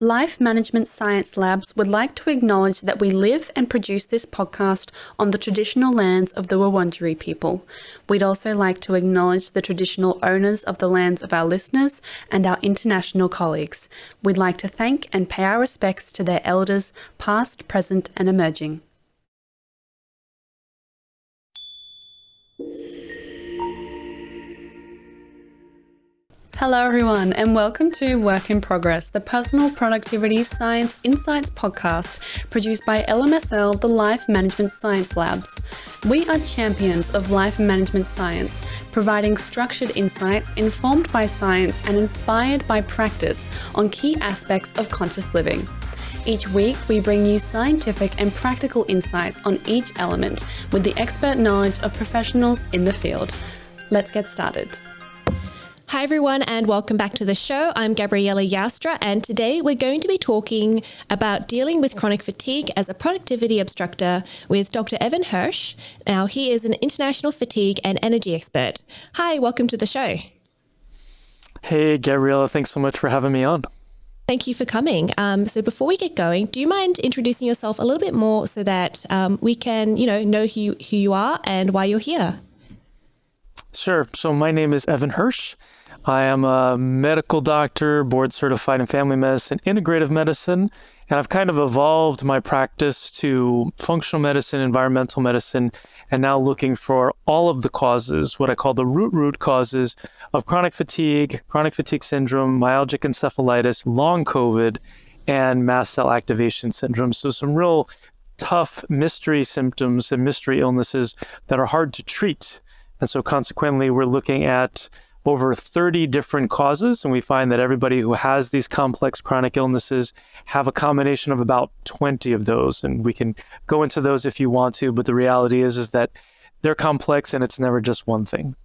Life Management Science Labs would like to acknowledge that we live and produce this podcast on the traditional lands of the Wurundjeri people. We'd also like to acknowledge the traditional owners of the lands of our listeners and our international colleagues. We'd like to thank and pay our respects to their elders, past, present, and emerging. Hello everyone, and welcome to Work in Progress, the Personal Productivity Science Insights podcast produced by LMSL, the Life Management Science Labs. We are champions of life management science, providing structured insights informed by science and inspired by practice on key aspects of conscious living. Each week, we bring you scientific and practical insights on each element with the expert knowledge of professionals in the field. Let's get started. Hi everyone, and welcome back to the show. I'm Gabriella Yastra, and today we're going to be talking about dealing with chronic fatigue as a productivity obstructor with Dr. Evan Hirsch. Now, he is an international fatigue and energy expert. Hi, welcome to the show. Hey, Gabriella, thanks so much for having me on. Thank you for coming. So before we get going, do you mind introducing yourself a little bit more so that we can, know who you are and why you're here? Sure. So my name is Evan Hirsch. I am a medical doctor, board certified in family medicine, integrative medicine, and I've kind of evolved my practice to functional medicine, environmental medicine, and now looking for all of the causes, what I call the root causes of chronic fatigue syndrome, myalgic encephalitis, long COVID, and mast cell activation syndrome. So some real tough mystery symptoms and mystery illnesses that are hard to treat. And so consequently, we're looking at over 30 different causes, and we find that everybody who has these complex chronic illnesses have a combination of about 20 of those, and we can go into those if you want to, but the reality is that they're complex and it's never just one thing.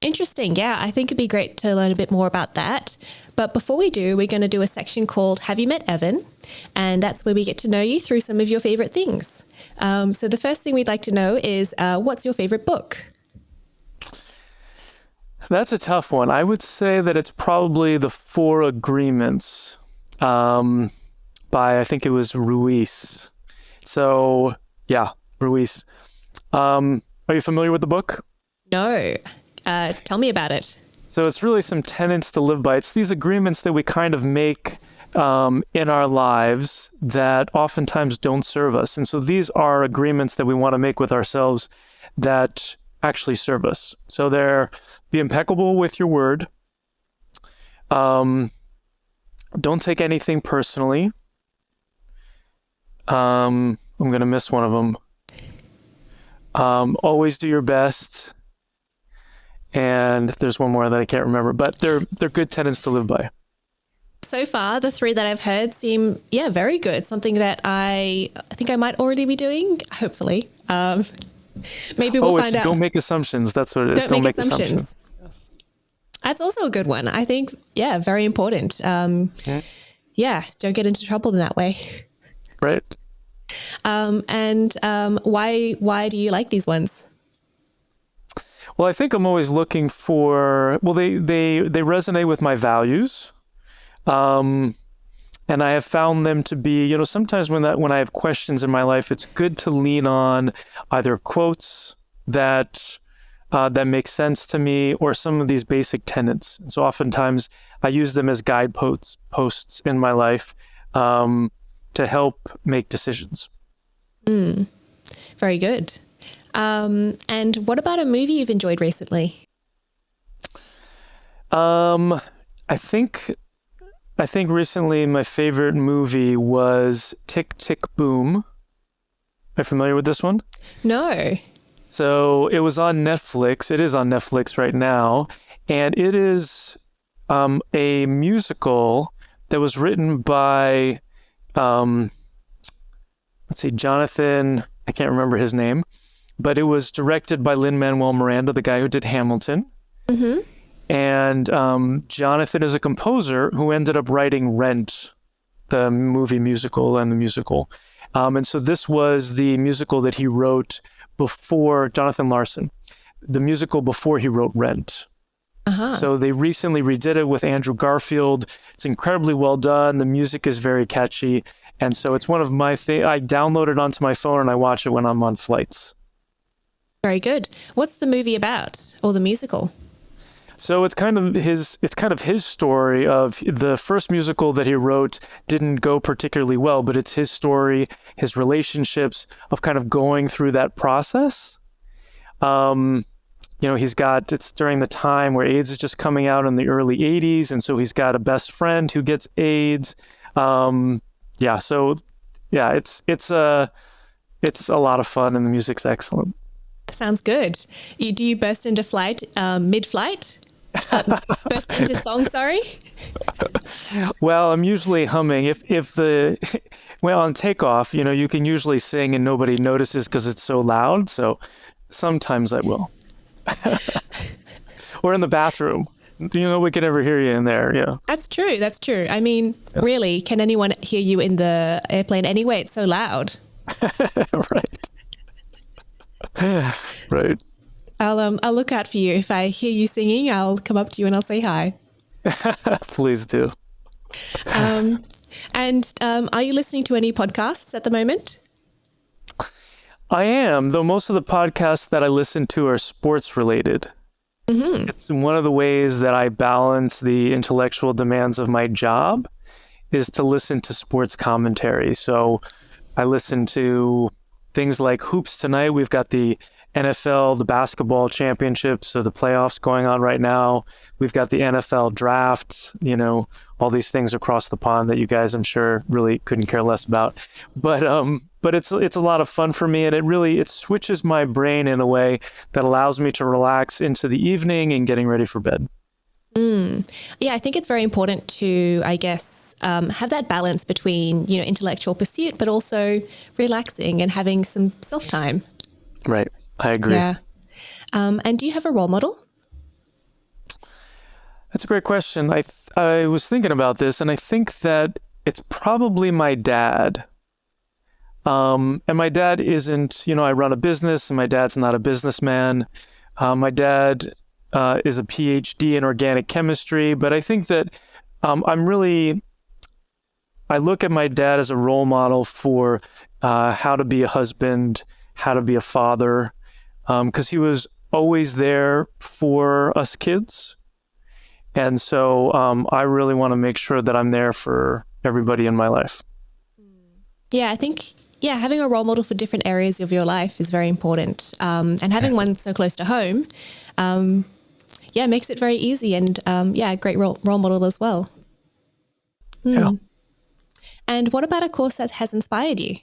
Interesting. Yeah, I think it'd be great to learn a bit more about that. But before we do, we're going to do a section called Have You Met Evan? And that's where we get to know you through some of your favorite things. So the first thing we'd like to know is what's your favorite book? That's a tough one. I would say that it's probably The Four Agreements by, I think it was Ruiz. So, yeah, Ruiz. Are you familiar with the book? No. Tell me about it. So it's really some tenets to live by. It's these agreements that we kind of make in our lives that oftentimes don't serve us. And so these are agreements that we want to make with ourselves that actually serve us. So they're be impeccable with your word. Don't take anything personally. I'm going to miss one of them. Always do your best. And there's one more that I can't remember, but they're good tenets to live by. So far, the three that I've heard seem, very good. Something that I think I might already be doing, hopefully. Maybe we'll find out. Don't make assumptions. That's what it is. Don't make assumptions. Yes. That's also a good one. I think, very important. Don't get into trouble in that way. Right. And why do you like these ones? Well, I think I'm always looking for, they resonate with my values. And I have found them to be, sometimes when I have questions in my life, it's good to lean on either quotes that make sense to me or some of these basic tenets. And so oftentimes I use them as guideposts in my life to help make decisions. Very good. And what about a movie you've enjoyed recently? I think recently my favorite movie was Tick, Tick, Boom. Are you familiar with this one? No. So it was on Netflix. It is on Netflix right now. And it is a musical that was written by, Jonathan, I can't remember his name, but it was directed by Lin-Manuel Miranda, the guy who did Hamilton. Mm-hmm. And Jonathan is a composer who ended up writing Rent, the movie musical and the musical. And so this was the musical that he wrote before, Jonathan Larson, the musical before he wrote Rent. So they recently redid it with Andrew Garfield. It's incredibly well done. The music is very catchy. And so it's one of my I download it onto my phone and I watch it when I'm on flights. Very good. What's the movie about, or the musical? So it's kind of his story of the first musical that he wrote didn't go particularly well, but it's his story, his relationships of kind of going through that process. It's during the time where AIDS is just coming out in the early 80s. And so he's got a best friend who gets AIDS. It's a lot of fun and the music's excellent. Sounds good. Do you burst into flight, mid-flight? Burst into song, sorry? Well, I'm usually humming. On takeoff, you can usually sing and nobody notices because it's so loud. So sometimes I will. Or in the bathroom. We can never hear you in there. Yeah. That's true. I mean, yes. Really, can anyone hear you in the airplane anyway? It's so loud. Right. Right. I'll look out for you. If I hear you singing, I'll come up to you and I'll say hi. Please do. Are you listening to any podcasts at the moment? I am, though most of the podcasts that I listen to are sports related. Mm-hmm. It's one of the ways that I balance the intellectual demands of my job is to listen to sports commentary. So I listen to things like Hoops Tonight. We've got the NFL, the basketball championship, so the playoffs going on right now. We've got the NFL draft, all these things across the pond that you guys, I'm sure, really couldn't care less about. But it's a lot of fun for me, and it switches my brain in a way that allows me to relax into the evening and getting ready for bed. Yeah, I think it's very important to, I guess, have that balance between, intellectual pursuit, but also relaxing and having some self-time. Right. I agree. Yeah. And do you have a role model? That's a great question. I was thinking about this, and I think that it's probably my dad. And my dad isn't, I run a business, and my dad's not a businessman. My dad is a PhD in organic chemistry, but I think that I look at my dad as a role model for how to be a husband, how to be a father, because he was always there for us kids. And so I really want to make sure that I'm there for everybody in my life. Yeah, I think, having a role model for different areas of your life is very important. And having one so close to home, makes it very easy and, a great role model as well. Yeah. And what about a course that has inspired you?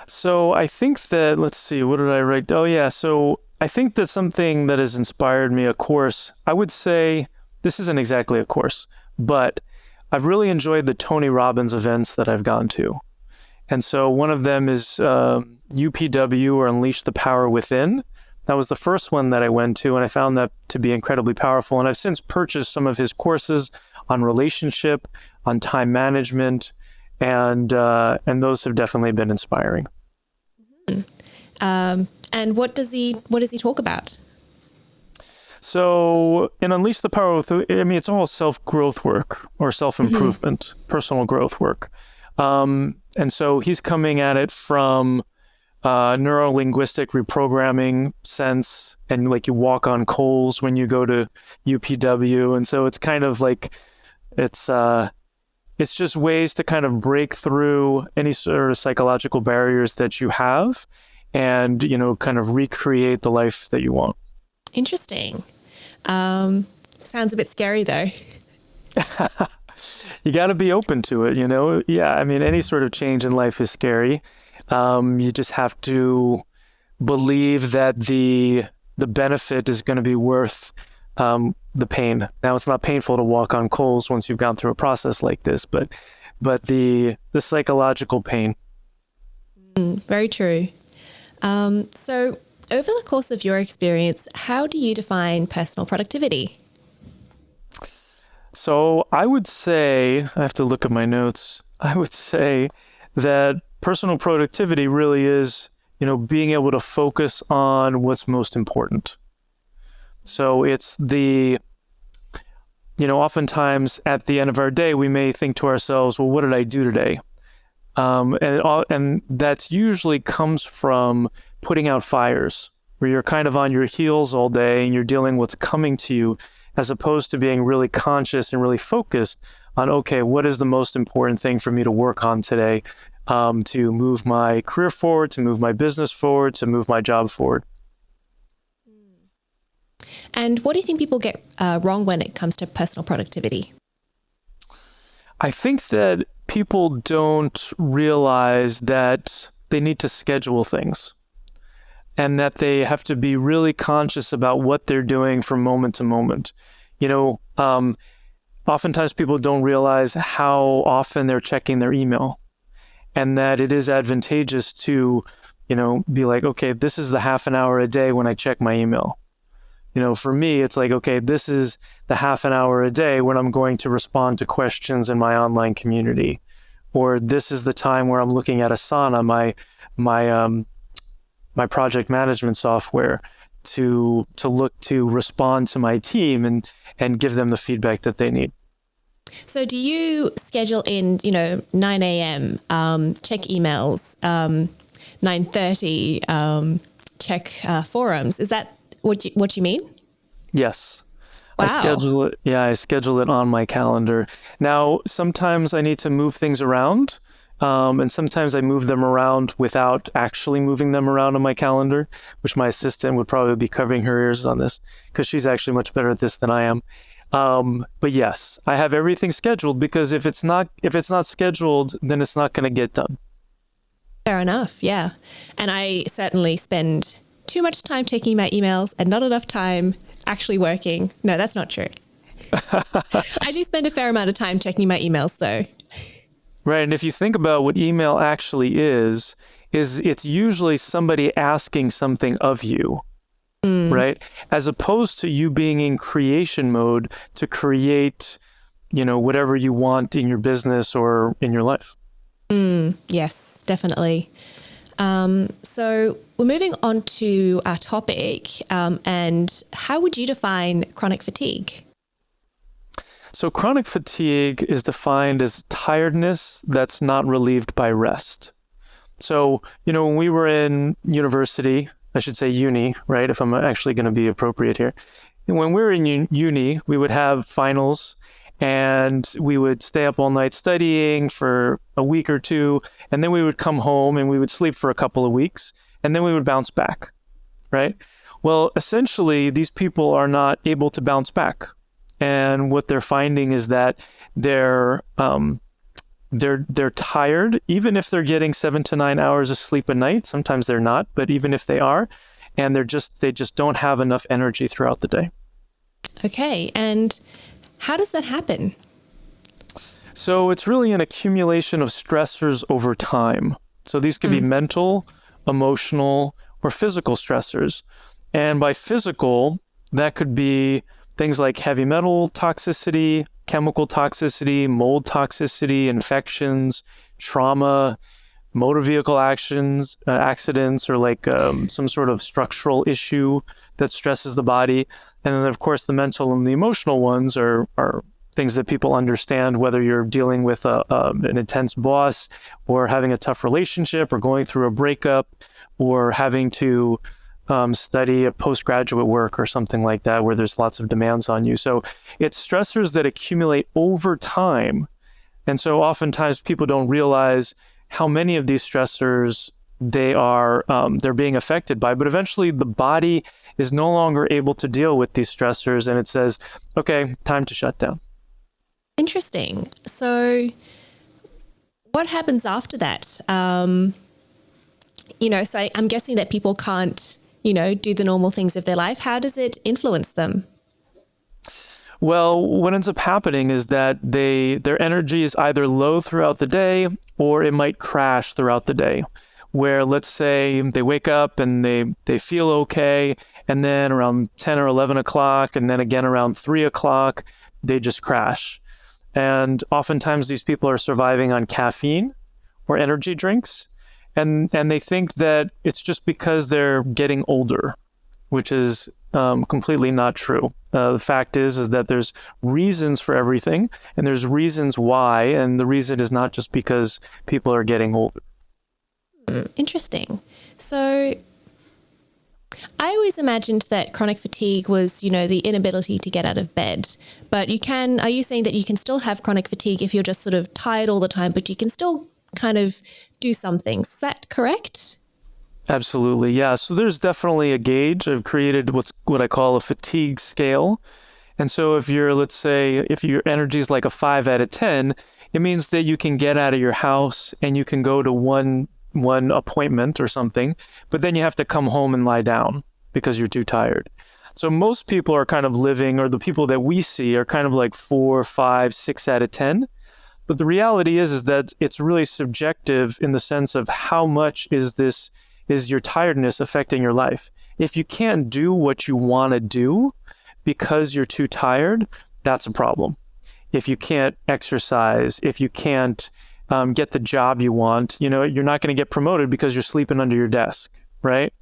So I think that, let's see, what did I write? Oh, yeah. So I think that something that has inspired me, a course, I would say this isn't exactly a course, but I've really enjoyed the Tony Robbins events that I've gone to. And so one of them is UPW, or Unleash the Power Within. That was the first one that I went to, and I found that to be incredibly powerful. And I've since purchased some of his courses on relationship, on time management, and those have definitely been inspiring. Mm-hmm. And what does he talk about? So in Unleash the Power Within, it's all self-growth work or self-improvement, personal growth work. And so he's coming at it from neuro-linguistic reprogramming sense, and like you walk on coals when you go to UPW. And so it's kind of like, it's just ways to kind of break through any sort of psychological barriers that you have and, kind of recreate the life that you want. Interesting. Sounds a bit scary though. You got to be open to it, Yeah, any sort of change in life is scary. You just have to believe that the benefit is going to be worth the pain. Now, it's not painful to walk on coals once you've gone through a process like this, but the psychological pain. Very true. So over the course of your experience, how do you define personal productivity? So I would say, I have to look at my notes. I would say that personal productivity really is, being able to focus on what's most important. So it's oftentimes at the end of our day, we may think to ourselves, well, what did I do today? And that's usually comes from putting out fires, where you're kind of on your heels all day and you're dealing with what's coming to you, as opposed to being really conscious and really focused on, okay, what is the most important thing for me to work on today, to move my career forward, to move my business forward, to move my job forward. And what do you think people get wrong when it comes to personal productivity? I think that people don't realize that they need to schedule things and that they have to be really conscious about what they're doing from moment to moment. Oftentimes people don't realize how often they're checking their email, and that it is advantageous to, be like, okay, this is the half an hour a day when I check my email. For me, it's like, okay, this is the half an hour a day when I'm going to respond to questions in my online community, or this is the time where I'm looking at Asana, my project management software, to look to respond to my team and give them the feedback that they need. So do you schedule in, 9 a.m., check emails, 9:30, check forums? Is that what you mean? Yes. Wow. I schedule it on my calendar. Now, sometimes I need to move things around, and sometimes I move them around without actually moving them around on my calendar, which my assistant would probably be covering her ears on this, because she's actually much better at this than I am. But yes, I have everything scheduled, because if it's not scheduled, then it's not going to get done. Fair enough. Yeah. And I certainly spend too much time checking my emails and not enough time actually working. No, that's not true. I do spend a fair amount of time checking my emails though. Right. And if you think about what email actually is it's usually somebody asking something of you, right? As opposed to you being in creation mode to create, whatever you want in your business or in your life. Yes, definitely. So we're moving on to our topic, and how would you define chronic fatigue? So chronic fatigue is defined as tiredness that's not relieved by rest. So, when we were in university, I should say uni, right? If I'm actually going to be appropriate here. And when we were in uni, we would have finals, and we would stay up all night studying for a week or two, and then we would come home and we would sleep for a couple of weeks, and then we would bounce back, right? Well, essentially, these people are not able to bounce back. And what they're finding is that they're tired, even if they're getting 7 to 9 hours of sleep a night. Sometimes they're not, but even if they are, and they just don't have enough energy throughout the day. Okay, and how does that happen? So it's really an accumulation of stressors over time. So these could be mental, emotional, or physical stressors. And by physical, that could be things like heavy metal toxicity, chemical toxicity, mold toxicity, infections, trauma, motor vehicle accidents, or like some sort of structural issue that stresses the body. And then, of course, the mental and the emotional ones are things that people understand, whether you're dealing with an intense boss, or having a tough relationship, or going through a breakup, or having to study a postgraduate work or something like that, where there's lots of demands on you. So it's stressors that accumulate over time. And so oftentimes people don't realize how many of these stressors they're being affected by, but eventually the body is no longer able to deal with these stressors, and it says, okay, time to shut down. Interesting. So what happens after that? So I'm guessing that people can't, do the normal things of their life. How does it influence them? Well, what ends up happening is that their energy is either low throughout the day, or it might crash throughout the day, where let's say they wake up and they feel okay, and then around 10 or 11 o'clock, and then again around 3 o'clock, they just crash. And oftentimes these people are surviving on caffeine or energy drinks, and they think that it's just because they're getting older, which is completely not true. The fact is that there's reasons for everything, and there's reasons why, and the reason is not just because people are getting older. Interesting. So I always imagined that chronic fatigue was, the inability to get out of bed. But are you saying that you can still have chronic fatigue if you're just sort of tired all the time, but you can still kind of do some things? Is that correct? Absolutely, yeah. So there's definitely a gauge. I've created what I call a fatigue scale. And so if let's say, if your energy is like a 5 out of 10, it means that you can get out of your house and you can go to one appointment or something, but then you have to come home and lie down because you're too tired. So most people are kind of living, or the people that we see are kind of like 4, 5, 6 out of 10. But the reality is that it's really subjective in the sense of how much is your tiredness affecting your life. If you can't do what you want to do because you're too tired, that's a problem. If you can't exercise, if you can't get the job you want, you're not going to get promoted because you're sleeping under your desk, right?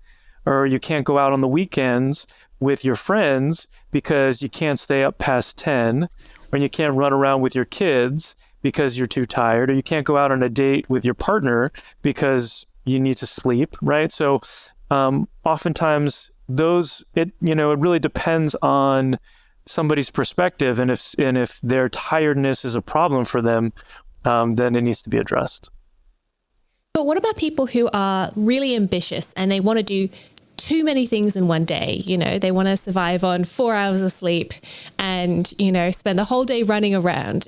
Or you can't go out on the weekends with your friends because you can't stay up past 10, or you can't run around with your kids because you're too tired, or you can't go out on a date with your partner because you need to sleep, right? So oftentimes it really depends on somebody's perspective, and if their tiredness is a problem for them, then it needs to be addressed. But what about people who are really ambitious and they want to do too many things in one day? They want to survive on 4 hours of sleep and, spend the whole day running around.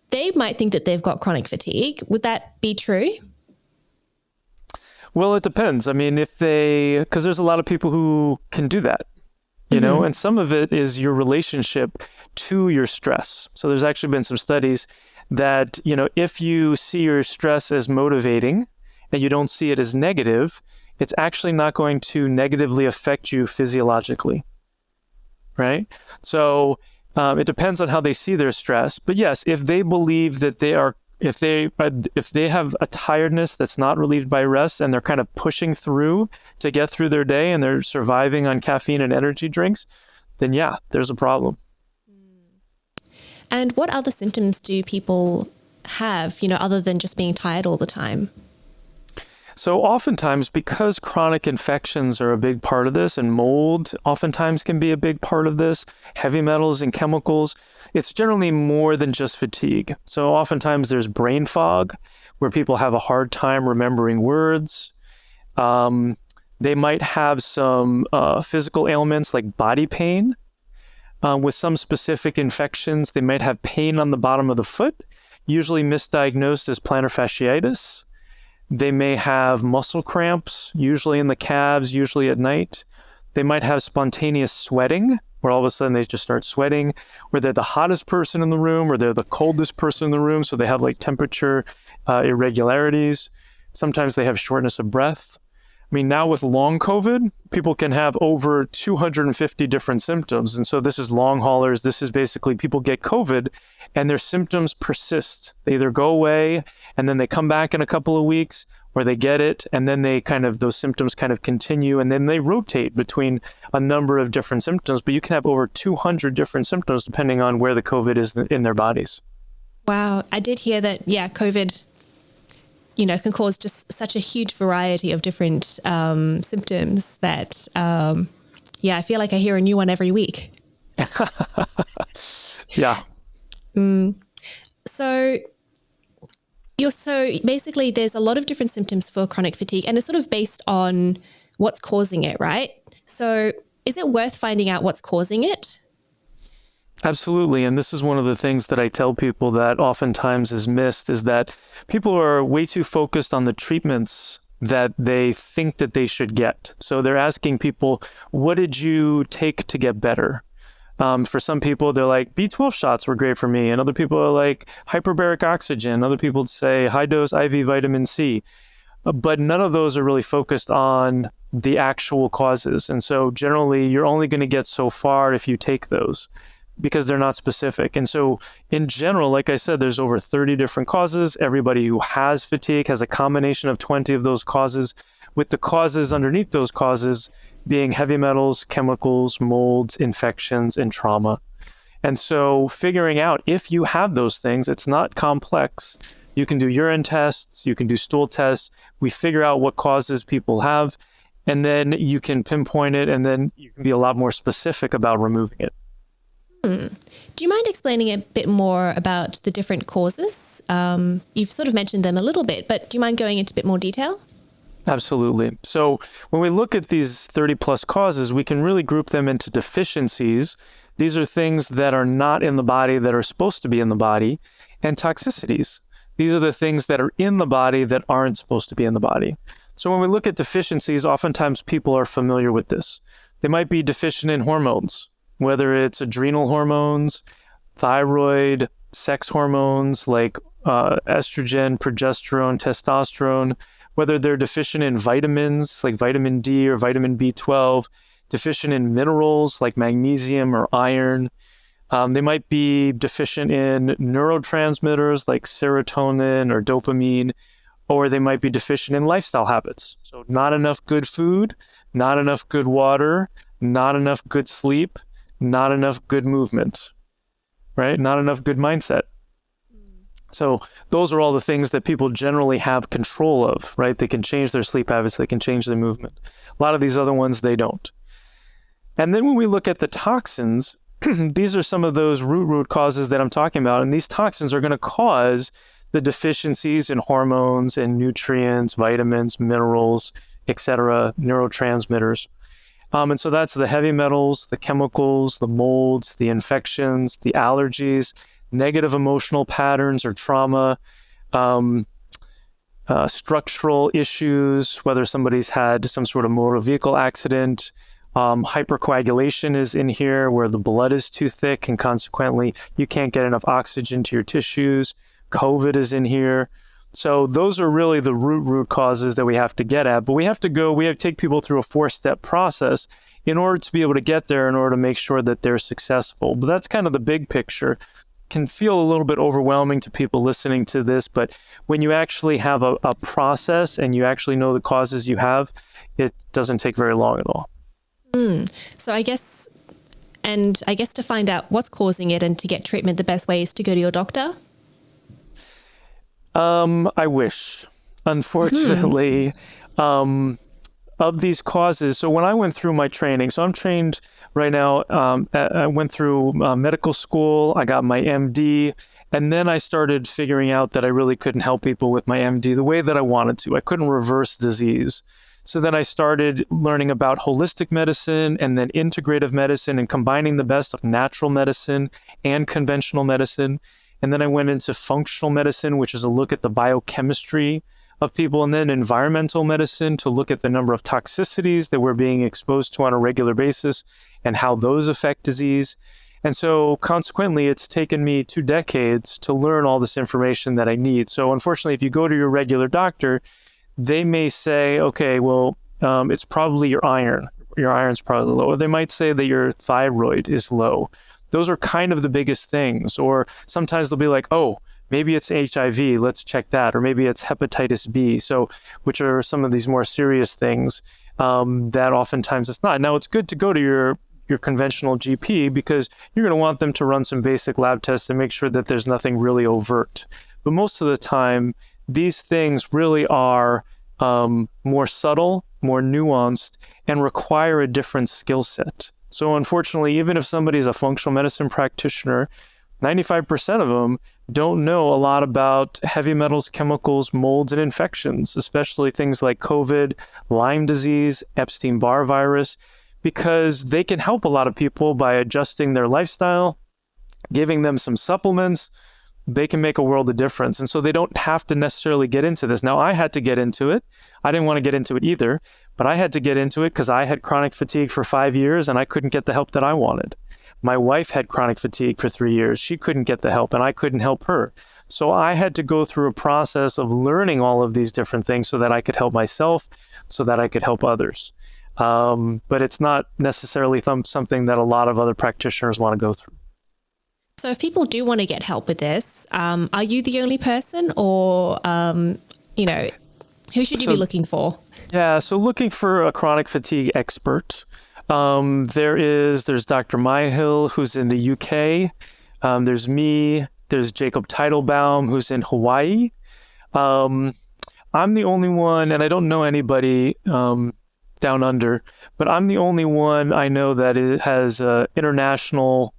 They might think that they've got chronic fatigue. Would that be true? Well, it depends. I mean, because there's a lot of people who can do that, and some of it is your relationship to your stress. So there's actually been some studies that, if you see your stress as motivating and you don't see it as negative, it's actually not going to negatively affect you physiologically, right? So it depends on how they see their stress. But yes, if they believe that if they have a tiredness that's not relieved by rest and they're kind of pushing through to get through their day and they're surviving on caffeine and energy drinks, then yeah, there's a problem. And what other symptoms do people have, other than just being tired all the time? So oftentimes, because chronic infections are a big part of this, and mold oftentimes can be a big part of this, heavy metals and chemicals, it's generally more than just fatigue. So oftentimes there's brain fog, where people have a hard time remembering words. They might have some physical ailments like body pain. With some specific infections, they might have pain on the bottom of the foot, usually misdiagnosed as plantar fasciitis. They may have muscle cramps, usually in the calves, usually at night. They might have spontaneous sweating, where all of a sudden they just start sweating, where they're the hottest person in the room, or they're the coldest person in the room, so they have like temperature irregularities. Sometimes they have shortness of breath. I mean, now with long COVID, people can have over 250 different symptoms. And so this is long haulers. This is basically people get COVID and their symptoms persist. They either go away and then they come back in a couple of weeks, or they get it and then those symptoms kind of continue, and then they rotate between a number of different symptoms. But you can have over 200 different symptoms depending on where the COVID is in their bodies. Wow. I did hear that, COVID can cause just such a huge variety of different symptoms that, I feel like I hear a new one every week. Yeah. So basically there's a lot of different symptoms for chronic fatigue, and it's sort of based on what's causing it, right? So is it worth finding out what's causing it? Absolutely. And this is one of the things that I tell people that oftentimes is missed, is that people are way too focused on the treatments that they think that they should get. So they're asking people, what did you take to get better? For some people, they're like, B12 shots were great for me. And other people are like, hyperbaric oxygen. Other people say high dose IV vitamin C. But none of those are really focused on the actual causes. And so generally, you're only going to get so far if you take those, because they're not specific. And so in general, like I said, there's over 30 different causes. Everybody who has fatigue has a combination of 20 of those causes, with the causes underneath those causes being heavy metals, chemicals, molds, infections, and trauma. And so figuring out if you have those things, it's not complex. You can do urine tests, you can do stool tests. We figure out what causes people have, and then you can pinpoint it, and then you can be a lot more specific about removing it. Do you mind explaining a bit more about the different causes? You've sort of mentioned them a little bit, but do you mind going into a bit more detail? Absolutely. So when we look at these 30 plus causes, we can really group them into deficiencies. These are things that are not in the body that are supposed to be in the body, and toxicities. These are the things that are in the body that aren't supposed to be in the body. So when we look at deficiencies, oftentimes people are familiar with this. They might be deficient in hormones, whether it's adrenal hormones, thyroid, sex hormones like estrogen, progesterone, testosterone, whether they're deficient in vitamins like vitamin D or vitamin B12, deficient in minerals like magnesium or iron. They might be deficient in neurotransmitters like serotonin or dopamine, or they might be deficient in lifestyle habits. So not enough good food, not enough good water, not enough good sleep, not enough good movement, right? Not enough good mindset. So those are all the things that people generally have control of, right? They can change their sleep habits, they can change their movement. A lot of these other ones, they don't. And then when we look at the toxins, these are some of those root causes that I'm talking about. And these toxins are going to cause the deficiencies in hormones and nutrients, vitamins, minerals, etc., neurotransmitters. And so that's the heavy metals, the chemicals, the molds, the infections, the allergies, negative emotional patterns or trauma, structural issues, whether somebody's had some sort of motor vehicle accident. Hypercoagulation is in here, where the blood is too thick and consequently you can't get enough oxygen to your tissues. COVID is in here. So those are really the root causes that we have to get at. But we have to take people through a 4-step process in order to be able to get there, in order to make sure that they're successful. But that's kind of the big picture. Can feel a little bit overwhelming to people listening to this, but when you actually have a process and you actually know the causes you have, it doesn't take very long at all. So I guess to find out what's causing it and to get treatment, the best way is to go to your doctor? I wish. Unfortunately, of these causes, so when I went through my training, so I'm trained right now, I went through medical school, I got my MD, and then I started figuring out that I really couldn't help people with my MD the way that I wanted to. I couldn't reverse disease. So then I started learning about holistic medicine and then integrative medicine and combining the best of natural medicine and conventional medicine. And then I went into functional medicine, which is a look at the biochemistry of people, and then environmental medicine to look at the number of toxicities that we're being exposed to on a regular basis and how those affect disease. And so consequently, it's taken me 2 decades to learn all this information that I need. So unfortunately, if you go to your regular doctor, they may say, okay, well, it's probably your iron. Your iron's probably low. Or they might say that your thyroid is low. Those are kind of the biggest things. Or sometimes they'll be like, oh, maybe it's HIV, let's check that. Or maybe it's hepatitis B, so which are some of these more serious things that oftentimes it's not. Now, it's good to go to your conventional GP because you're going to want them to run some basic lab tests and make sure that there's nothing really overt. But most of the time, these things really are more subtle, more nuanced, and require a different skill set. So unfortunately, even if somebody's a functional medicine practitioner, 95% of them don't know a lot about heavy metals, chemicals, molds, and infections, especially things like COVID, Lyme disease, Epstein-Barr virus, because they can help a lot of people by adjusting their lifestyle, giving them some supplements. They can make a world of difference. And so they don't have to necessarily get into this. Now, I had to get into it. I didn't want to get into it either, but I had to get into it because I had chronic fatigue for 5 years and I couldn't get the help that I wanted. My wife had chronic fatigue for 3 years. She couldn't get the help and I couldn't help her. So I had to go through a process of learning all of these different things so that I could help myself, so that I could help others. But it's not necessarily something that a lot of other practitioners want to go through. So if people do want to get help with this, are you the only person or, Who should you be looking for? Yeah, so looking for a chronic fatigue expert. There's Dr. Myhill, who's in the UK. There's me. There's Jacob Teitelbaum, who's in Hawaii. I'm the only one, and I don't know anybody down under, but I'm the only one I know that has international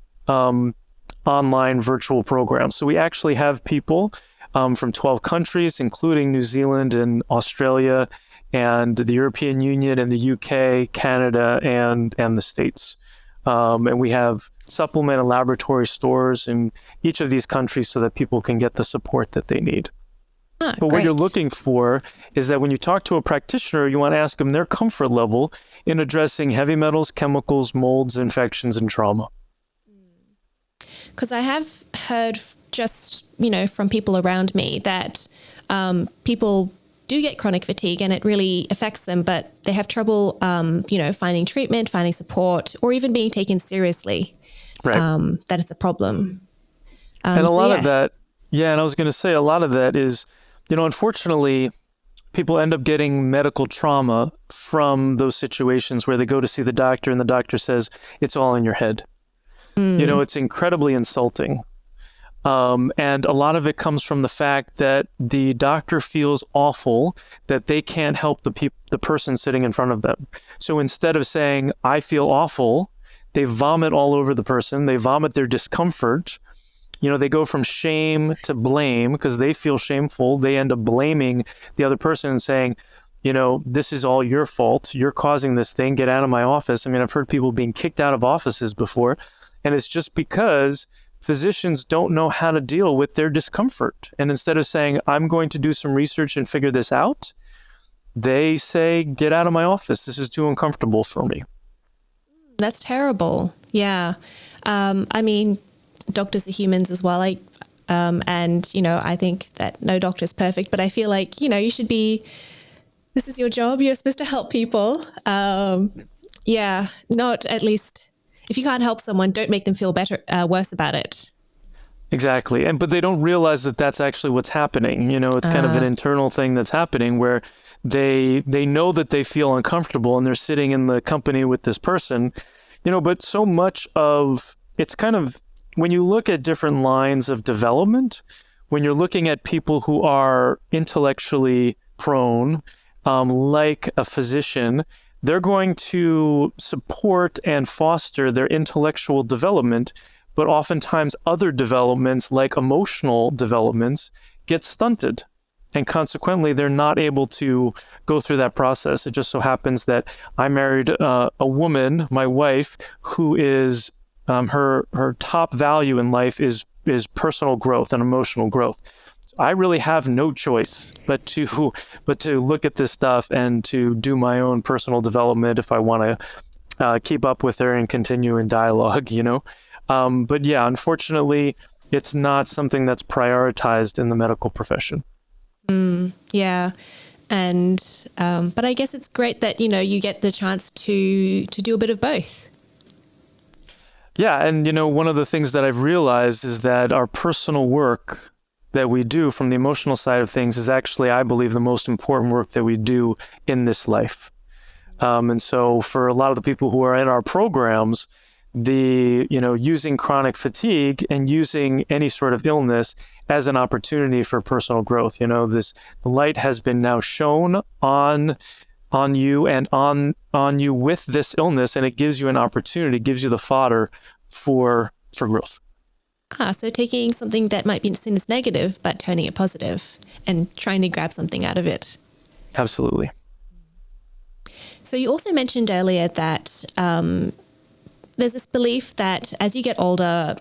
online virtual programs. So we actually have people from 12 countries, including New Zealand and Australia, and the European Union and the UK, Canada, and the States. And we have supplement and laboratory stores in each of these countries so that people can get the support that they need. But what you're looking for is that when you talk to a practitioner, you want to ask them their comfort level in addressing heavy metals, chemicals, molds, infections, and trauma. Because I have heard just, from people around me that people do get chronic fatigue and it really affects them, but they have trouble, finding treatment, finding support, or even being taken seriously, that it's a problem. And a lot of that, and I was going to say a lot of that is, unfortunately, people end up getting medical trauma from those situations where they go to see the doctor and the doctor says, it's all in your head. It's incredibly insulting. And a lot of it comes from the fact that the doctor feels awful that they can't help the person sitting in front of them. So instead of saying, I feel awful, they vomit all over the person. They vomit their discomfort. They go from shame to blame because they feel shameful. They end up blaming the other person and saying, this is all your fault. You're causing this thing. Get out of my office. I mean, I've heard people being kicked out of offices before. And it's just because physicians don't know how to deal with their discomfort. And instead of saying, I'm going to do some research and figure this out, they say, get out of my office. This is too uncomfortable for me. That's terrible. Yeah. Doctors are humans as well. I think that no doctor is perfect, but I feel like, you should be, this is your job. You're supposed to help people. Not at least, if you can't help someone, don't make them feel worse about it. Exactly. But they don't realize that that's actually what's happening. It's kind of an internal thing that's happening where they know that they feel uncomfortable and they're sitting in the company with this person, but so much of it's kind of, when you look at different lines of development, when you're looking at people who are intellectually prone, like a physician, they're going to support and foster their intellectual development, but oftentimes other developments like emotional developments get stunted. And consequently, they're not able to go through that process. It just so happens that I married a woman, my wife, who is her top value in life is personal growth and emotional growth. I really have no choice but to look at this stuff and to do my own personal development if I want to keep up with her and continue in dialogue, But yeah, unfortunately, it's not something that's prioritized in the medical profession. Yeah. And but I guess it's great that, you get the chance to do a bit of both. Yeah. And, one of the things that I've realized is that our personal work that we do from the emotional side of things is actually, I believe, the most important work that we do in this life. And so for a lot of the people who are in our programs, using chronic fatigue and using any sort of illness as an opportunity for personal growth, the light has been now shown on you and on you with this illness, and it gives you an opportunity, gives you the fodder for growth. So taking something that might be seen as negative, but turning it positive and trying to grab something out of it. Absolutely. So you also mentioned earlier that there's this belief that as you get older,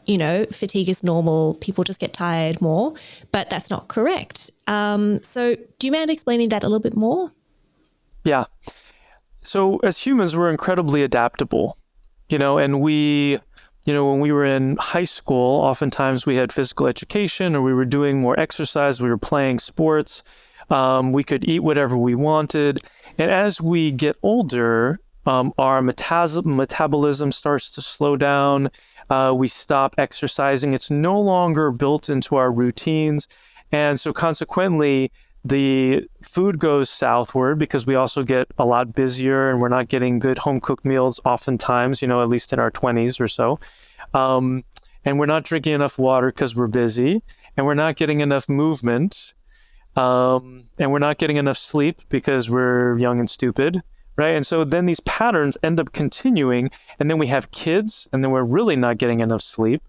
fatigue is normal, people just get tired more, but that's not correct. So do you mind explaining that a little bit more? Yeah. So as humans, we're incredibly adaptable, and we, when we were in high school, oftentimes we had physical education or we were doing more exercise, we were playing sports, we could eat whatever we wanted. And as we get older, our metabolism starts to slow down. We stop exercising. It's no longer built into our routines. And so consequently, the food goes southward because we also get a lot busier and we're not getting good home cooked meals oftentimes, at least in our 20s or so. And we're not drinking enough water because we're busy, and we're not getting enough movement, and we're not getting enough sleep because we're young and stupid, right? And so then these patterns end up continuing, and then we have kids, and then we're really not getting enough sleep.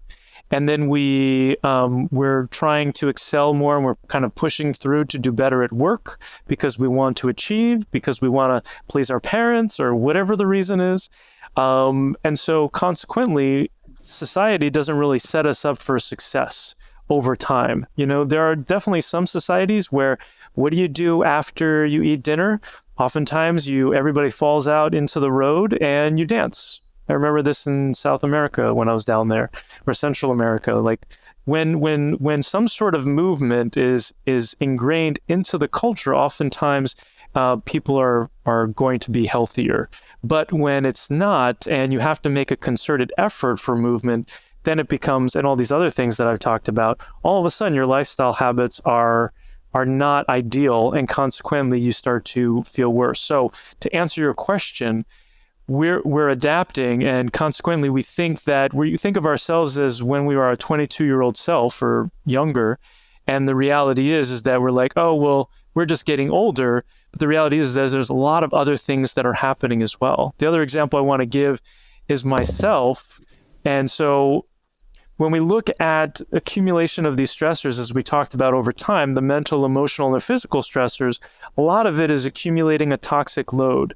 And then we're trying to excel more, and we're kind of pushing through to do better at work because we want to achieve, because we want to please our parents or whatever the reason is. And so consequently, society doesn't really set us up for success over time. There are definitely some societies where what do you do after you eat dinner? Oftentimes everybody falls out into the road and you dance. I remember this in South America when I was down there, or Central America. Like when some sort of movement is ingrained into the culture, oftentimes people are going to be healthier. But when it's not, and you have to make a concerted effort for movement, then it becomes, and all these other things that I've talked about, all of a sudden your lifestyle habits are not ideal, and consequently you start to feel worse. So to answer your question, we're adapting, and consequently we think of ourselves as when we were our 22-year-old self or younger, and the reality is that we're like, oh well, we're just getting older. But the reality is that there's a lot of other things that are happening as well. The other example I want to give is myself. And so when we look at accumulation of these stressors, as we talked about over time, the mental, emotional, and physical stressors, a lot of it is accumulating a toxic load.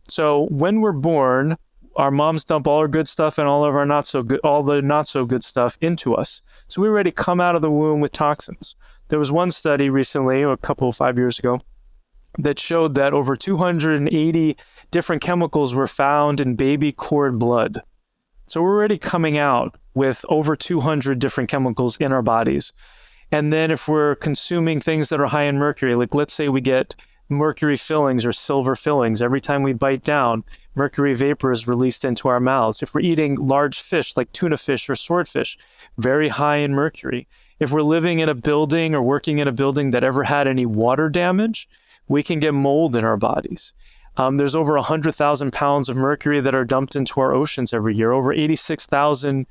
So when we're born, our moms dump all our good stuff and all the not so good stuff into us. So we already come out of the womb with toxins. There was one study recently, a couple of 5 years ago, that showed that over 280 different chemicals were found in baby cord blood. So we're already coming out with over 200 different chemicals in our bodies. And then if we're consuming things that are high in mercury, like let's say we get mercury fillings or silver fillings. Every time we bite down, mercury vapor is released into our mouths. If we're eating large fish like tuna fish or swordfish, very high in mercury. If we're living in a building or working in a building that ever had any water damage, we can get mold in our bodies. There's over 100,000 pounds of mercury that are dumped into our oceans every year, over 86,000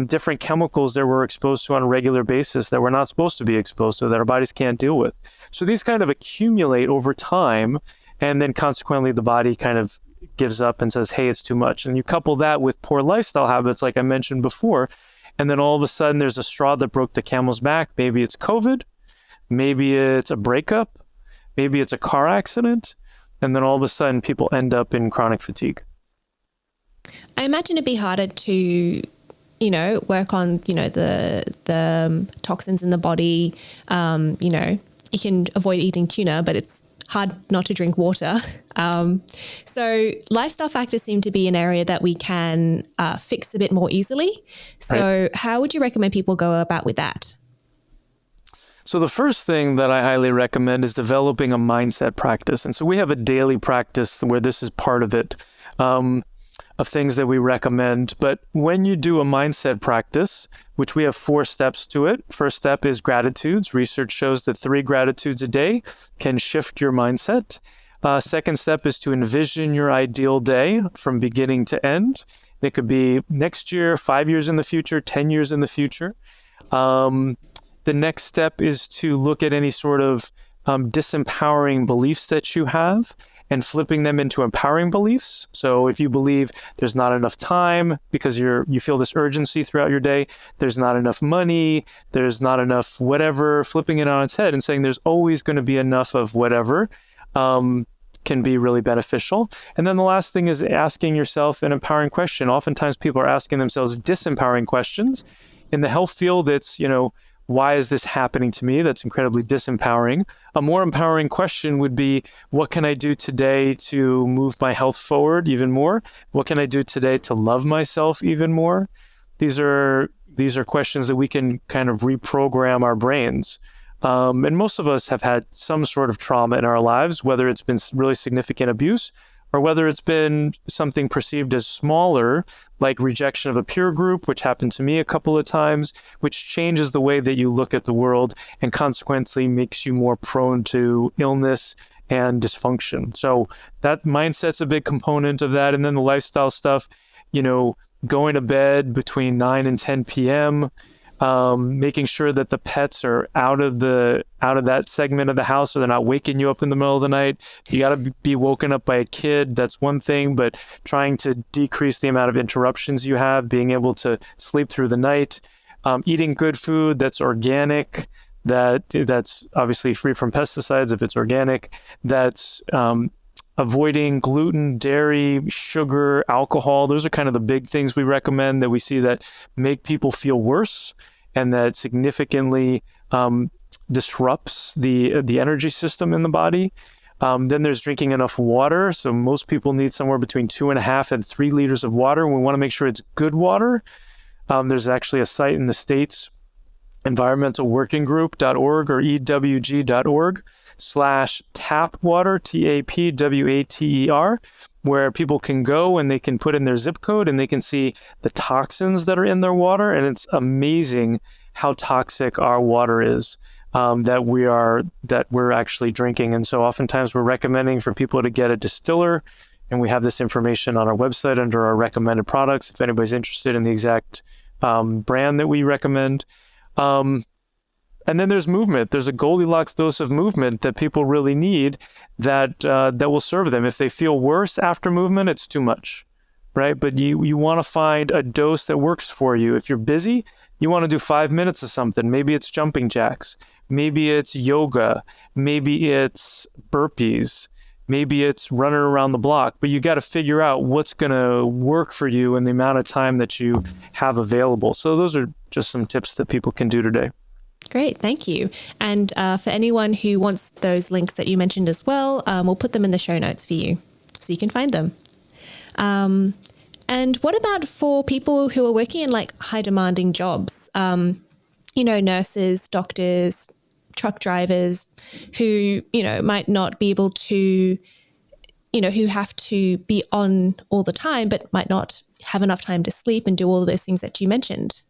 different chemicals that we're exposed to on a regular basis that we're not supposed to be exposed to, that our bodies can't deal with. So these kind of accumulate over time, and then consequently the body kind of gives up and says, hey, it's too much. And you couple that with poor lifestyle habits, like I mentioned before, and then all of a sudden there's a straw that broke the camel's back. Maybe it's COVID, maybe it's a breakup, maybe it's a car accident, and then all of a sudden people end up in chronic fatigue. I imagine it'd be harder to work on, the toxins in the body. You can avoid eating tuna, but it's hard not to drink water. So lifestyle factors seem to be an area that we can fix a bit more easily. So How would you recommend people go about with that? So the first thing that I highly recommend is developing a mindset practice. And so we have a daily practice where this is part of it. Of things that we recommend. But when you do a mindset practice, which we have 4 steps to it. First step is gratitudes. Research shows that 3 gratitudes a day can shift your mindset. Second step is to envision your ideal day from beginning to end. It could be next year, 5 years in the future, 10 years in the future. The next step is to look at any sort of disempowering beliefs that you have and flipping them into empowering beliefs. So if you believe there's not enough time because you feel this urgency throughout your day, there's not enough money, there's not enough whatever, flipping it on its head and saying there's always going to be enough of whatever can be really beneficial. And then the last thing is asking yourself an empowering question. Oftentimes people are asking themselves disempowering questions. In the health field, it's, why is this happening to me? That's incredibly disempowering. A more empowering question would be, what can I do today to move my health forward even more? What can I do today to love myself even more? These are questions that we can kind of reprogram our brains. And most of us have had some sort of trauma in our lives, whether it's been really significant abuse or whether it's been something perceived as smaller, like rejection of a peer group, which happened to me a couple of times, which changes the way that you look at the world and consequently makes you more prone to illness and dysfunction. So that mindset's a big component of that. And then the lifestyle stuff, going to bed between 9 and 10 p.m., making sure that the pets are out of that segment of the house so they're not waking you up in the middle of the night. You got to be woken up by a kid. That's one thing, but trying to decrease the amount of interruptions you have, being able to sleep through the night, eating good food that's organic, that's obviously free from pesticides if it's organic, that's avoiding gluten, dairy, sugar, alcohol. Those are kind of the big things we recommend that we see that make people feel worse and that significantly disrupts the energy system in the body. Then there's drinking enough water. So most people need somewhere between 2.5 and 3 liters of water. We want to make sure it's good water. There's actually a site in the States, environmentalworkinggroup.org or ewg.org/tapwater, TAPWATER, where people can go and they can put in their zip code and they can see the toxins that are in their water. And it's amazing how toxic our water is that we're actually drinking. And so oftentimes we're recommending for people to get a distiller. And we have this information on our website under our recommended products if anybody's interested in the exact brand that we recommend. And then there's movement. There's a Goldilocks dose of movement that people really need that will serve them. If they feel worse after movement, it's too much, right? But you want to find a dose that works for you. If you're busy, you want to do 5 minutes of something. Maybe it's jumping jacks. Maybe it's yoga. Maybe it's burpees. Maybe it's running around the block. But you got to figure out what's going to work for you in the amount of time that you have available. So those are just some tips that people can do today. Great, thank you. And for anyone who wants those links that you mentioned as well, we'll put them in the show notes for you so you can find them. And what about for people who are working in like high demanding jobs, nurses, doctors, truck drivers who, might not be able to, who have to be on all the time, but might not have enough time to sleep and do all of those things that you mentioned?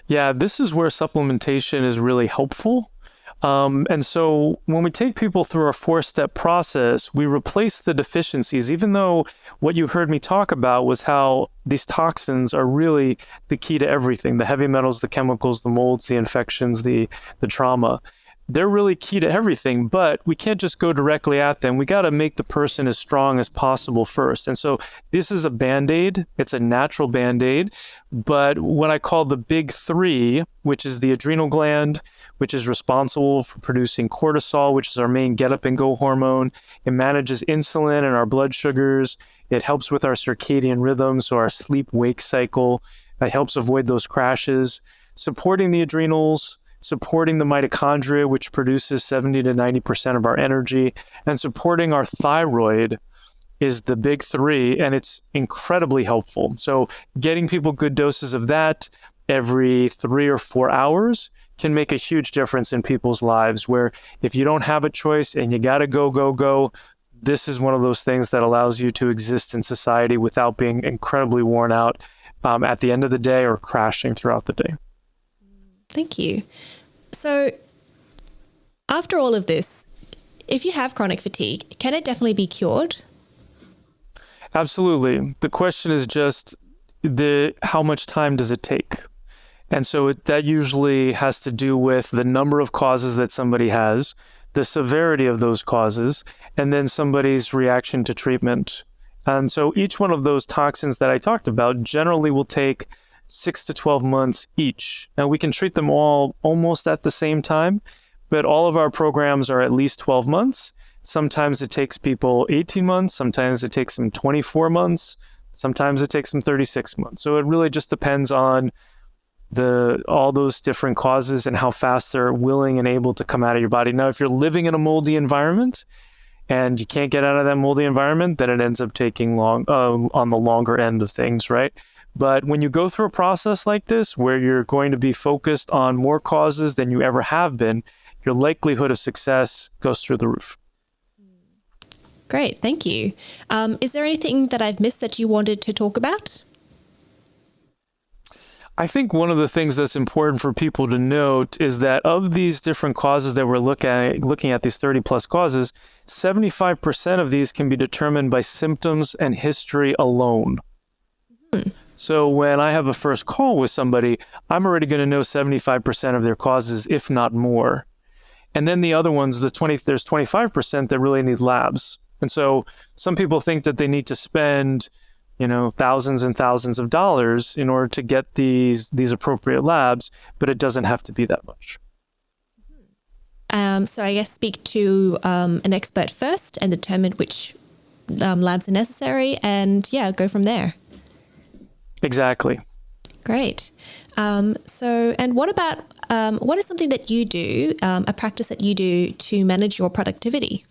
Yeah, this is where supplementation is really helpful. And so when we take people through our 4-step process, we replace the deficiencies, even though what you heard me talk about was how these toxins are really the key to everything, the heavy metals, the chemicals, the molds, the infections, the trauma. They're really key to everything, but we can't just go directly at them. We got to make the person as strong as possible first. And so this is a Band-Aid. It's a natural Band-Aid. But what I call the big 3, which is the adrenal gland, which is responsible for producing cortisol, which is our main get up and go hormone. It manages insulin and our blood sugars. It helps with our circadian rhythm, so our sleep-wake cycle. It helps avoid those crashes. Supporting the adrenals, supporting the mitochondria, which produces 70 to 90% of our energy, and supporting our thyroid is the big 3, and it's incredibly helpful. So getting people good doses of that every 3 or 4 hours can make a huge difference in people's lives, where if you don't have a choice and you got to go, this is one of those things that allows you to exist in society without being incredibly worn out at the end of the day or crashing throughout the day. Thank you. So after all of this, if you have chronic fatigue, can it definitely be cured? Absolutely. The question is just how much time does it take? And so that usually has to do with the number of causes that somebody has, the severity of those causes, and then somebody's reaction to treatment. And so each one of those toxins that I talked about generally will take 6 to 12 months each. Now we can treat them all almost at the same time, but all of our programs are at least 12 months. Sometimes it takes people 18 months. Sometimes it takes them 24 months. Sometimes it takes them 36 months. So it really just depends on all those different causes and how fast they're willing and able to come out of your body. Now, if you're living in a moldy environment and you can't get out of that moldy environment, then it ends up taking long on the longer end of things, right? But when you go through a process like this, where you're going to be focused on more causes than you ever have been, your likelihood of success goes through the roof. Great. Thank you. Is there anything that I've missed that you wanted to talk about? I think one of the things that's important for people to note is that of these different causes that we're looking at these 30 plus causes, 75% of these can be determined by symptoms and history alone. So when I have a first call with somebody, I'm already going to know 75% of their causes, if not more. And then the other ones, there's 25% that really need labs. And so some people think that they need to spend, thousands and thousands of dollars in order to get these appropriate labs, but it doesn't have to be that much. So I guess speak to an expert first and determine which labs are necessary, and go from there. Exactly. Great. And what about, what is something that you do, a practice that you do to manage your productivity?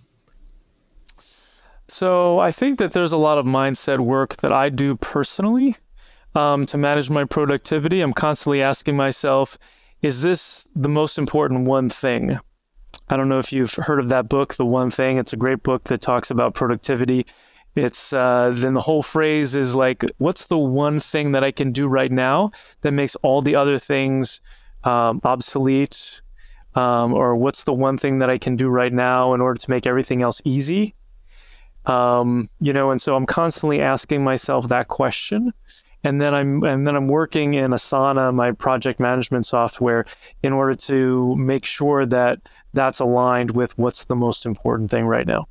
So I think that there's a lot of mindset work that I do personally to manage my productivity. I'm constantly asking myself, is this the most important one thing? I don't know if you've heard of that book, The One Thing. It's a great book that talks about productivity. It's then the whole phrase is like, what's the one thing that I can do right now that makes all the other things obsolete? Or what's the one thing that I can do right now in order to make everything else easy? And so I'm constantly asking myself that question. And then I'm working in Asana, my project management software, in order to make sure that that's aligned with what's the most important thing right now.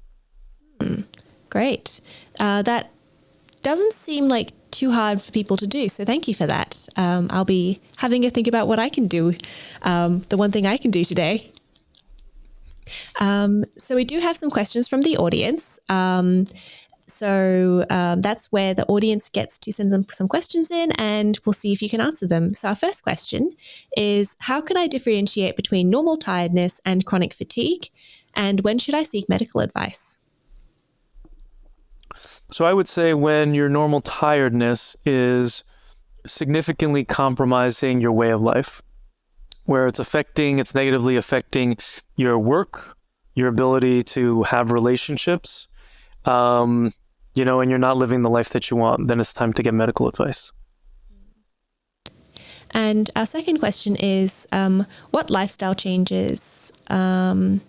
Great. That doesn't seem like too hard for people to do. So thank you for that. I'll be having a think about what I can do. The one thing I can do today. So we do have some questions from the audience. So that's where the audience gets to send them some questions in, and we'll see if you can answer them. So our first question is, how can I differentiate between normal tiredness and chronic fatigue? And when should I seek medical advice? So I would say when your normal tiredness is significantly compromising your way of life, where it's negatively affecting your work, your ability to have relationships, and you're not living the life that you want, then it's time to get medical advice. And our second question is, what lifestyle changes can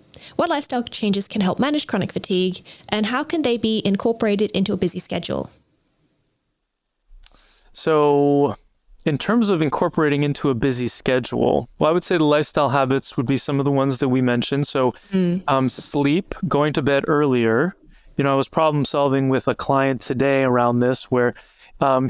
help manage chronic fatigue, and how can they be incorporated into a busy schedule? So in terms of incorporating into a busy schedule, well, I would say the lifestyle habits would be some of the ones that we mentioned. So sleep, going to bed earlier. I was problem solving with a client today around this, where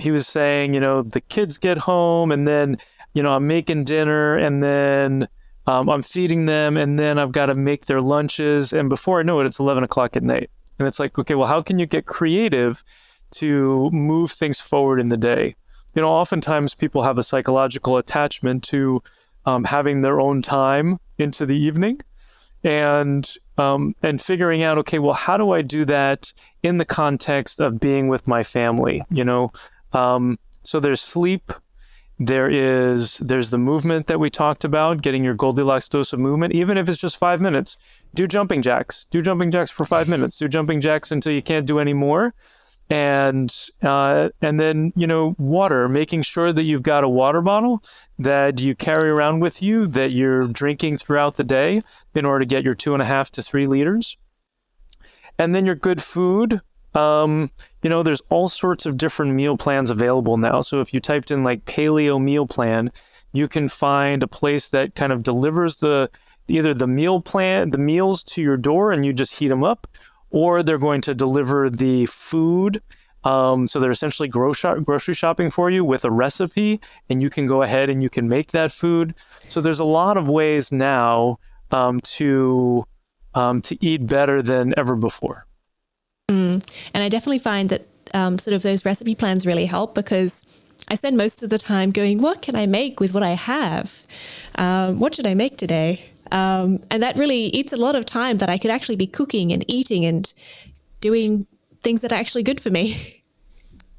he was saying, the kids get home and then, I'm making dinner and then I'm feeding them and then I've got to make their lunches. And before I know it, it's 11 o'clock at night. And it's like, okay, well, how can you get creative to move things forward in the day? Oftentimes people have a psychological attachment to having their own time into the evening, and figuring out, okay, well, how do I do that in the context of being with my family? So there's sleep, there's the movement that we talked about, getting your Goldilocks dose of movement, even if it's just 5 minutes. Do jumping jacks for 5 minutes. Do jumping jacks until you can't do any more. And then, water, making sure that you've got a water bottle that you carry around with you, that you're drinking throughout the day in order to get your 2.5 to 3 liters. And then your good food. There's all sorts of different meal plans available now. So if you typed in like paleo meal plan, you can find a place that kind of delivers either the meals to your door and you just heat them up, or they're going to deliver the food. So they're essentially grocery shopping for you with a recipe, and you can go ahead and you can make that food. So there's a lot of ways now to eat better than ever before. And I definitely find that sort of those recipe plans really help, because I spend most of the time going, what can I make with what I have? What should I make today? And that really eats a lot of time that I could actually be cooking and eating and doing things that are actually good for me.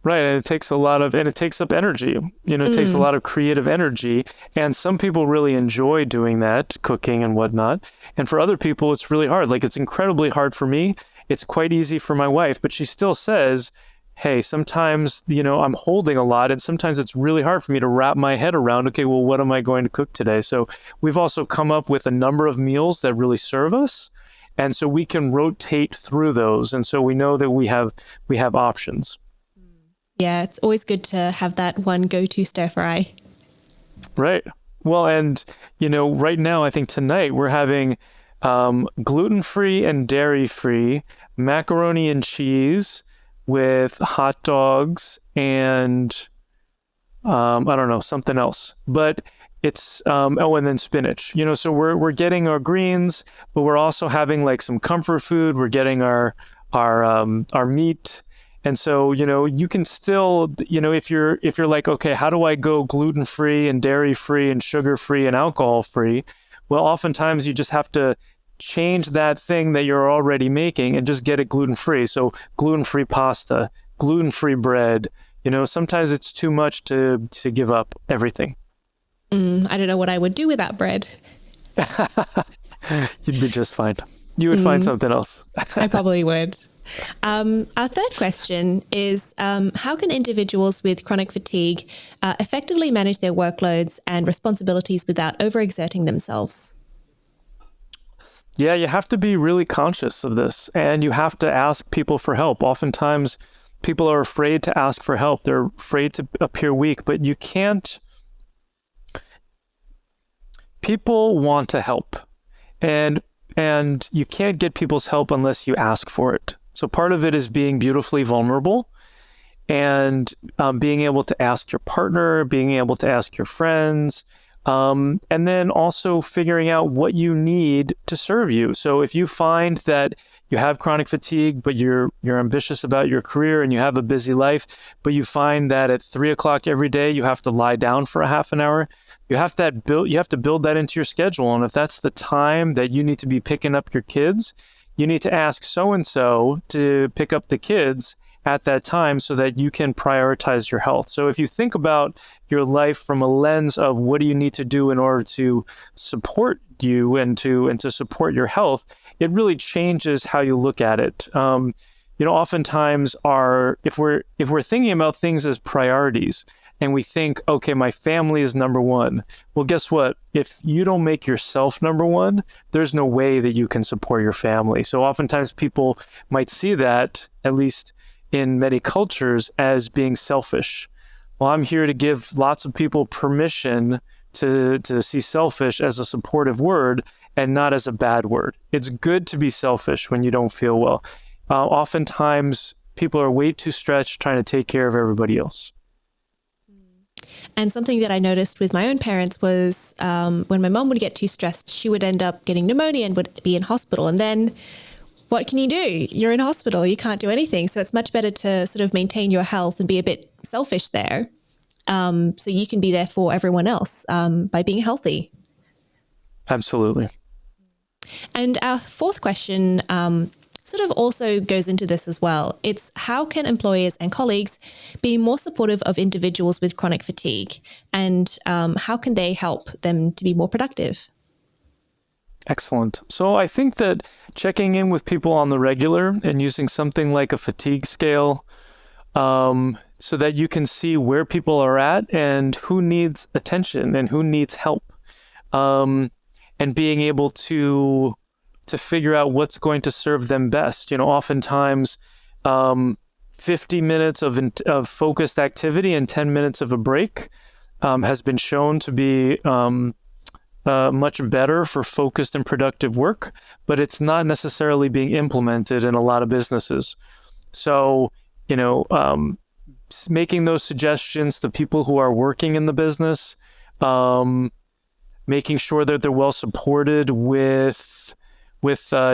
Right. And it takes it takes up energy. It takes a lot of creative energy. And some people really enjoy doing that, cooking and whatnot. And for other people, it's really hard. Like, it's incredibly hard for me. It's quite easy for my wife, but she still says, hey, sometimes, I'm holding a lot, and sometimes it's really hard for me to wrap my head around, okay, well, what am I going to cook today? So we've also come up with a number of meals that really serve us. And so we can rotate through those. And so we know that we have options. Yeah, it's always good to have that one go-to stir fry. Right. Well, and, right now, I think tonight we're having gluten-free and dairy-free macaroni and cheese with hot dogs and, I don't know, something else. But it's, and then spinach. So we're getting our greens, but we're also having like some comfort food. We're getting our meat. And so, you can still, if you're like, okay, how do I go gluten-free and dairy-free and sugar-free and alcohol-free? Well, oftentimes you just have to change that thing that you're already making and just get it gluten-free. So gluten-free pasta, gluten-free bread, sometimes it's too much to give up everything. I don't know what I would do without bread. You'd be just fine. You would find something else. I probably would. Our third question is, how can individuals with chronic fatigue effectively manage their workloads and responsibilities without overexerting themselves? Yeah, you have to be really conscious of this, and you have to ask people for help. Oftentimes, people are afraid to ask for help. They're afraid to appear weak, but you can't. People want to help, and you can't get people's help unless you ask for it. So part of it is being beautifully vulnerable and being able to ask your partner, being able to ask your friends, and then also figuring out what you need to serve you. So if you find that you have chronic fatigue, but you're ambitious about your career and you have a busy life, but you find that at 3:00 every day you have to lie down for a half an hour, you have to build that into your schedule. And if that's the time that you need to be picking up your kids, you need to ask so-and-so to pick up the kids at that time so that you can prioritize your health. So if you think about your life from a lens of what do you need to do in order to support you and to support your health, it really changes how you look at it. Oftentimes if we're thinking about things as priorities and we think, okay, my family is number one. Well, guess what? If you don't make yourself number one, there's no way that you can support your family. So oftentimes people might see that, at least in many cultures, as being selfish. Well, I'm here to give lots of people permission to see selfish as a supportive word and not as a bad word. It's good to be selfish when you don't feel well. Oftentimes, people are way too stretched trying to take care of everybody else. And something that I noticed with my own parents was when my mom would get too stressed, she would end up getting pneumonia and would be in hospital. And then what can you do? You're in hospital, you can't do anything. So it's much better to sort of maintain your health and be a bit selfish there. So you can be there for everyone else by being healthy. Absolutely. And our fourth question sort of also goes into this as well. It's how can employers and colleagues be more supportive of individuals with chronic fatigue, and how can they help them to be more productive? Excellent. So I think that checking in with people on the regular and using something like a fatigue scale so that you can see where people are at and who needs attention and who needs help, and being able to figure out what's going to serve them best. Oftentimes 50 minutes of focused activity and 10 minutes of a break has been shown to be much better for focused and productive work, but it's not necessarily being implemented in a lot of businesses. So, making those suggestions to people who are working in the business, making sure that they're well supported with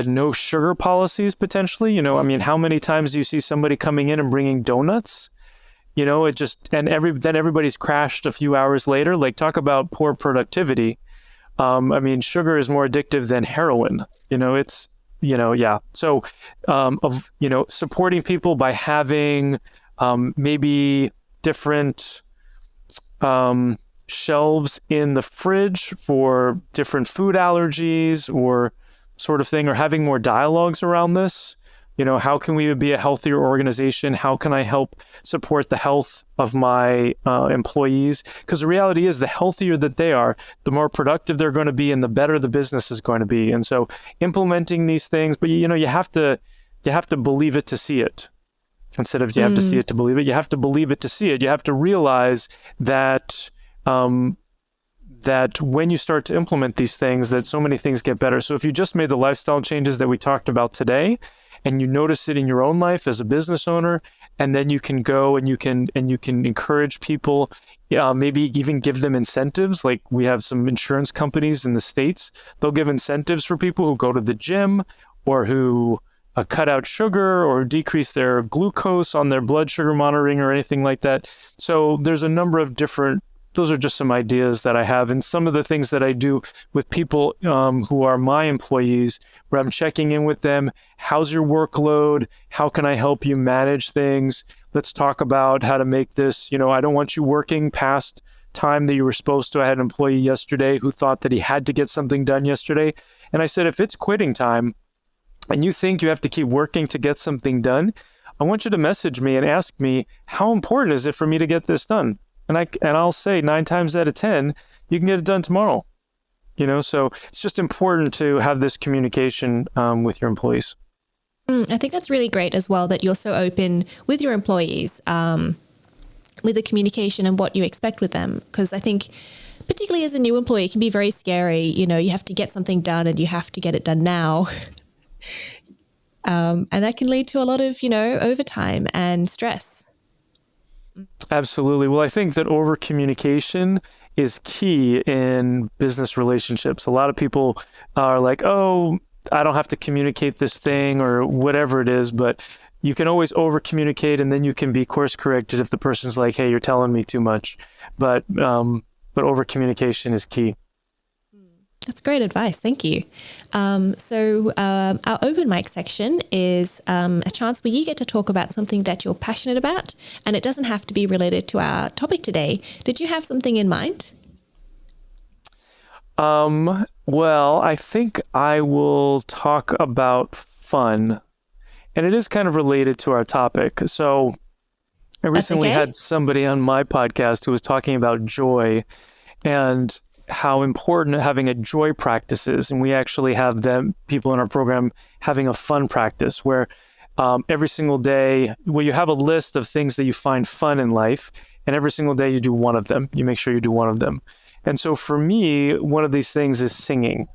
no sugar policies potentially. How many times do you see somebody coming in and bringing donuts? Then everybody's crashed a few hours later. Like, talk about poor productivity. Sugar is more addictive than heroin. So, supporting people by having maybe different shelves in the fridge for different food allergies or sort of thing, or having more dialogues around this. How can we be a healthier organization? How can I help support the health of my employees? Because the reality is, the healthier that they are, the more productive they're going to be and the better the business is going to be. And so implementing these things, but you have to believe it to see it. Instead of you have to see it to believe it, you have to believe it to see it. You have to realize that that when you start to implement these things, that so many things get better. So if you just made the lifestyle changes that we talked about today, and you notice it in your own life as a business owner, and then you can go and you can encourage people, maybe even give them incentives. Like we have some insurance companies in the States, they'll give incentives for people who go to the gym or who cut out sugar or decrease their glucose on their blood sugar monitoring or anything like that. So there's a number of different, those are just some ideas that I have. And some of the things that I do with people who are my employees, where I'm checking in with them. How's your workload? How can I help you manage things? Let's talk about how to make this, I don't want you working past time that you were supposed to. I had an employee yesterday who thought that he had to get something done yesterday. And I said, if it's quitting time and you think you have to keep working to get something done, I want you to message me and ask me, how important is it for me to get this done? And I'll say 9 times out of 10, you can get it done tomorrow. So it's just important to have this communication with your employees. I think that's really great as well, that you're so open with your employees, with the communication and what you expect with them. Because I think, particularly as a new employee, it can be very scary. You have to get something done and you have to get it done now. And that can lead to a lot of, overtime and stress. Absolutely. Well, I think that over communication is key in business relationships. A lot of people are like, oh, I don't have to communicate this thing or whatever it is, but you can always over communicate, and then you can be course corrected if the person's like, hey, you're telling me too much. But over communication is key. That's great advice. Thank you. So our open mic section is a chance where you get to talk about something that you're passionate about, and it doesn't have to be related to our topic today. Did you have something in mind? Well, I think I will talk about fun, and it is kind of related to our topic. So I recently had somebody on my podcast who was talking about joy and how important having a joy practice is. And we actually have people in our program having a fun practice where every single day, you have a list of things that you find fun in life, and every single day you do one of them. You make sure you do one of them. And so for me, one of these things is singing.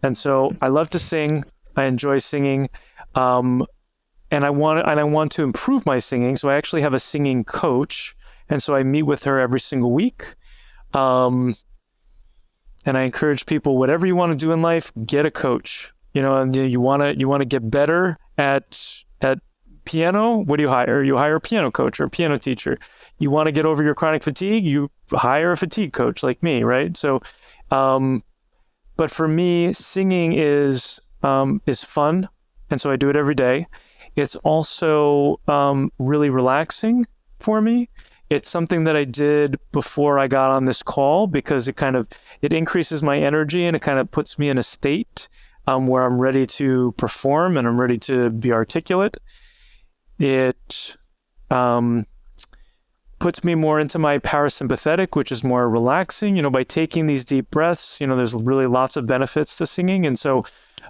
And so I love to sing. I enjoy singing. And I want to improve my singing. So I actually have a singing coach. And so I meet with her every single week. And I encourage people, whatever you want to do in life, get a coach. And you want to get better at piano. What do you hire? You hire a piano coach or a piano teacher. You want to get over your chronic fatigue, you hire a fatigue coach like me, right? So, but for me, singing is fun, and so I do it every day. It's also really relaxing for me. It's something that I did before I got on this call because it increases my energy, and it kind of puts me in a state where I'm ready to perform and I'm ready to be articulate. It puts me more into my parasympathetic, which is more relaxing. By taking these deep breaths, there's really lots of benefits to singing. And so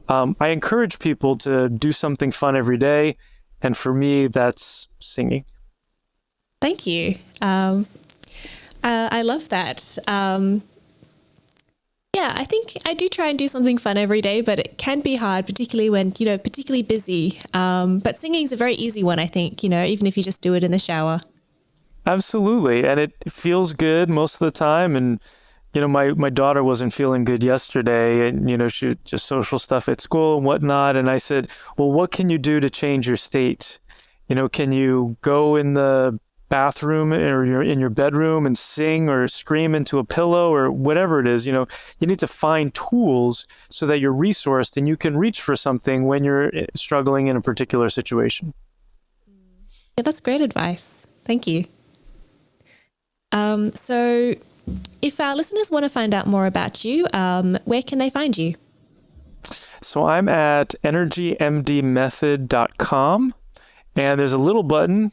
I encourage people to do something fun every day. And for me, that's singing. Thank you. I love that. Yeah, I think I do try and do something fun every day, but it can be hard, particularly when, particularly busy. But singing is a very easy one, I think, even if you just do it in the shower. Absolutely. And it feels good most of the time. And, my daughter wasn't feeling good yesterday, and, she just social stuff at school and whatnot. And I said, well, what can you do to change your state? Can you go in the bathroom or you're in your bedroom and sing or scream into a pillow or whatever it is? You need to find tools so that you're resourced and you can reach for something when you're struggling in a particular situation. Yeah, that's great advice. Thank you. So if our listeners want to find out more about you, where can they find you? So I'm at EnergyMDMethod.com, and there's a little button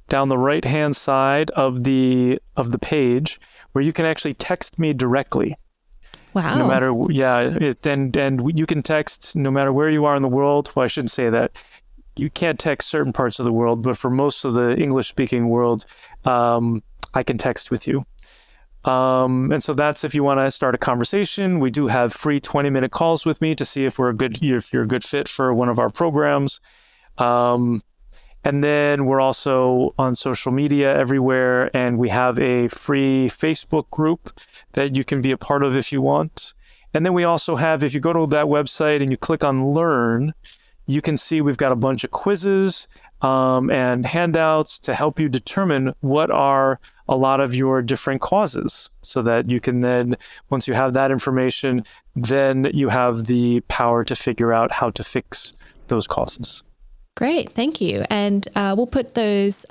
down the right-hand side of the page where you can actually text me directly. Wow. No matter, and you can text no matter where you are in the world. Well, I shouldn't say that. You can't text certain parts of the world, but for most of the English-speaking world, I can text with you. And so that's if you want to start a conversation. We do have free 20-minute calls with me to see if you're a good fit for one of our programs. And then we're also on social media everywhere, and we have a free Facebook group that you can be a part of if you want. And then we also have, if you go to that website and you click on Learn, you can see we've got a bunch of quizzes and handouts to help you determine what are a lot of your different causes, so that you can then, once you have that information, then you have the power to figure out how to fix those causes. Great, thank you. And we'll put those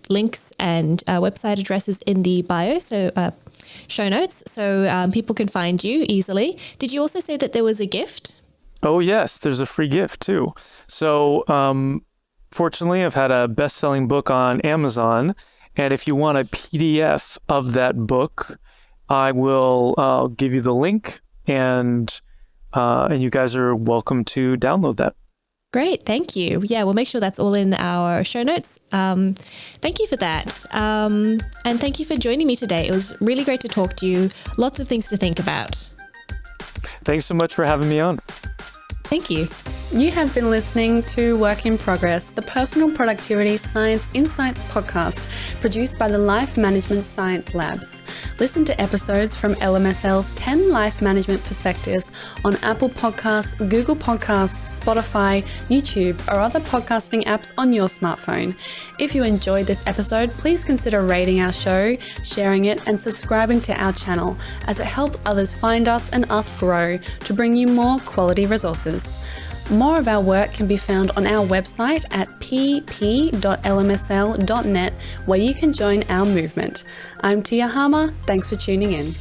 links and website addresses in the bio, so show notes, so people can find you easily. Did you also say that there was a gift? Oh, yes, there's a free gift too. So fortunately, I've had a best-selling book on Amazon, and if you want a PDF of that book, I'll give you the link, and you guys are welcome to download that. Great, thank you. Yeah, we'll make sure that's all in our show notes. Thank you for that. And thank you for joining me today. It was really great to talk to you. Lots of things to think about. Thanks so much for having me on. Thank you. You have been listening to Work in Progress, the Personal Productivity Science Insights podcast produced by the Life Management Science Labs. Listen to episodes from LMSL's 10 Life Management Perspectives on Apple Podcasts, Google Podcasts, Spotify, YouTube, or other podcasting apps on your smartphone. If you enjoyed this episode, please consider rating our show, sharing it, and subscribing to our channel, as it helps others find us and us grow to bring you more quality resources. More of our work can be found on our website at pp.lmsl.net, where you can join our movement. I'm Tia Harmer. Thanks for tuning in.